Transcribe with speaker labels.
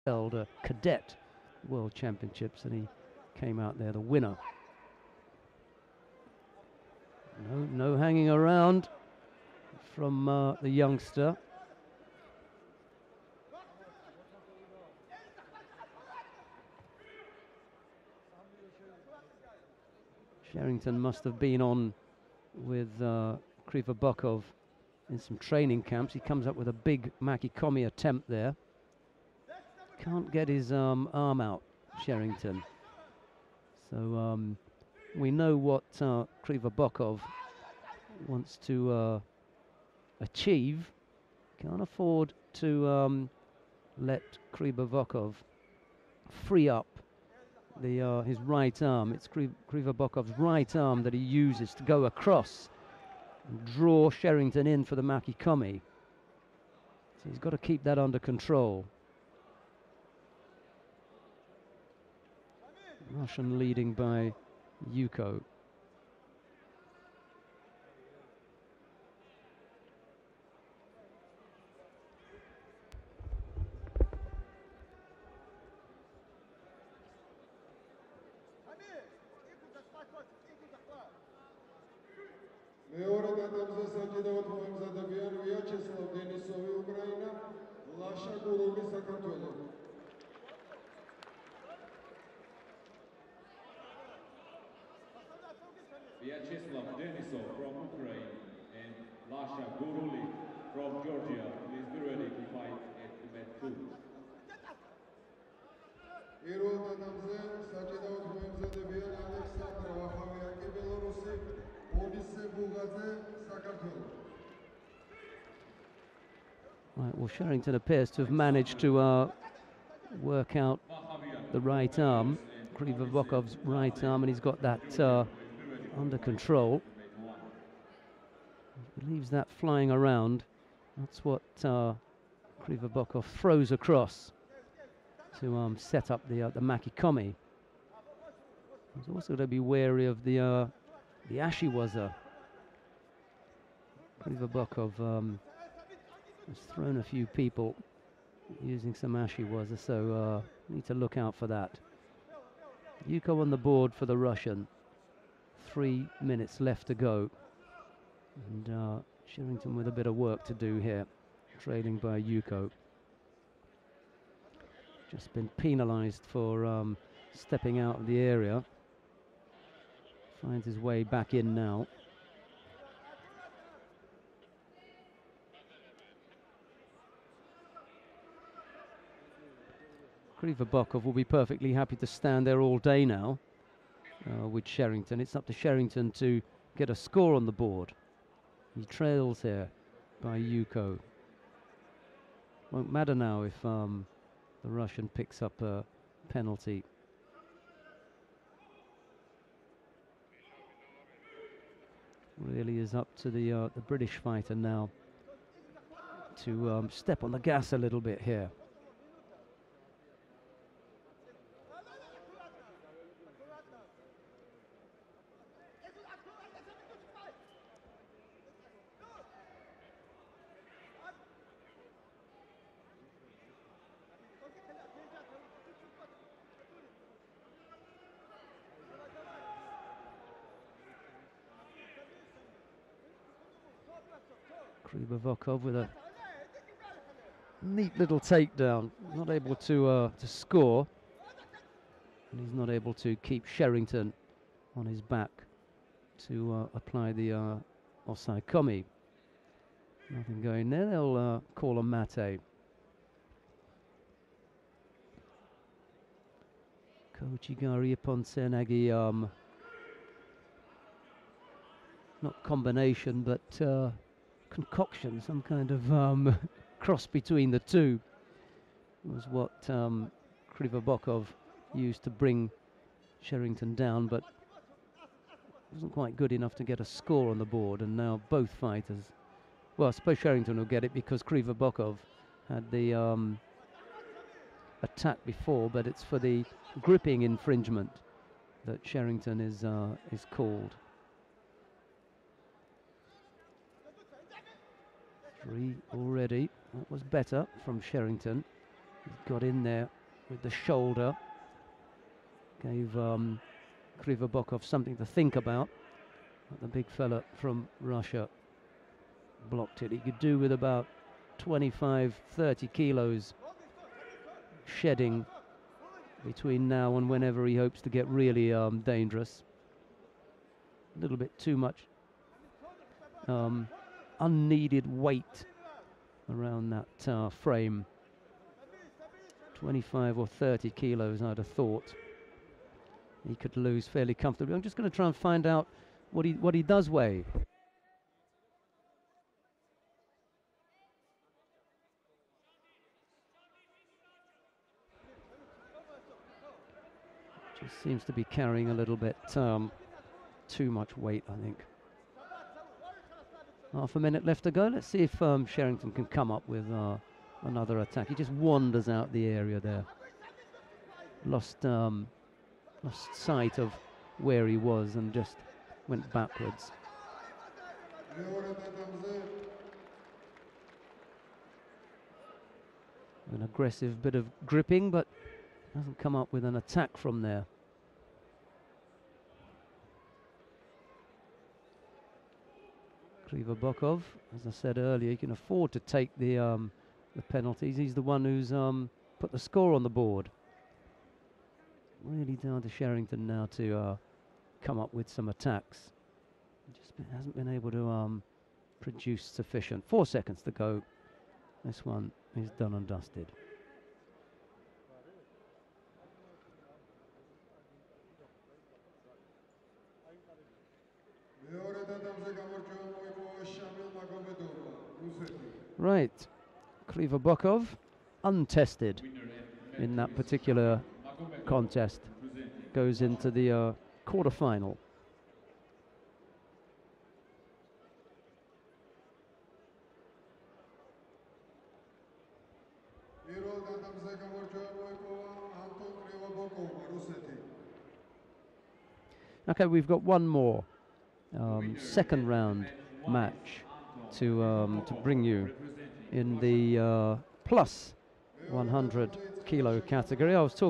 Speaker 1: held a cadet world championships, and he came out there the winner. No hanging around from the youngster. Sherrington must have been on with Krivobokov in some training camps. He comes up with a big Makikomi attempt there. Can't get his arm out, Sherrington. So we know what Krivobokov wants to achieve. Can't afford to let Krivobokov free up his right arm. It's Krivobokov's right arm that he uses to go across and draw Sherrington in for the Makikomi. So he's got to keep that under control. Russian leading by Yuko.
Speaker 2: Vyacheslav Denisov from Ukraine and Lasha Guruli from Georgia. Please be ready to fight at the mat 2.
Speaker 1: Right, well, Sherrington appears to have managed to work out the right arm, Krivobokov's right arm, and he's got that under control. He leaves that flying around. That's what Krivobokov throws across to set up the Makikomi. He's also going to be wary of the Ashiwaza. Krivobokov has thrown a few people using some Ashiwaza, so need to look out for that. Yuko on the board for the Russian. 3 minutes left to go. And Sherrington with a bit of work to do here, trailing by Yuko. Just been penalised for stepping out of the area. Finds his way back in now. Krivobokov will be perfectly happy to stand there all day now with Sherrington. It's up to Sherrington to get a score on the board. He trails here by Yuko. Won't matter now if the Russian picks up a penalty. Really is up to the British fighter now to step on the gas a little bit here. Krivobokov with a neat little takedown, not able to score, and he's not able to keep Sherrington on his back to apply the Osaikomi. Nothing going there. They'll call a mate. Kochigari upon Senagi, not combination, but concoction, some kind of cross between the two, was what Krivobokov used to bring Sherrington down, but wasn't quite good enough to get a score on the board. And now both fighters, well, I suppose Sherrington will get it because Krivobokov had the attack before, but it's for the gripping infringement that Sherrington is called. 3 already. That was better from Sherrington. He's got in there with the shoulder. Gave Krivobokov something to think about. But the big fella from Russia blocked it. He could do with about 25, 30 kilos shedding between now and whenever he hopes to get really dangerous. A little bit too much unneeded weight around that frame. 25 or 30 kilos, I'd have thought he could lose fairly comfortably. I'm just going to try and find out what he does weigh. Just seems to be carrying a little bit too much weight, I think. Half a minute left to go. Let's see if Sherrington can come up with another attack. He just wanders out the area there. Lost sight of where he was and just went backwards. An aggressive bit of gripping, but doesn't come up with an attack from there. Krivobokov, as I said earlier, he can afford to take the penalties. He's the one who's put the score on the board. Really down to Sherrington now to come up with some attacks. He just hasn't been able to produce sufficient. 4 seconds to go. This one is done and dusted. Right, Krivobokov, untested in that particular contest, goes into the quarter-final. Okay, we've got one more second round match to bring you in the plus 100 kilo category. I was talking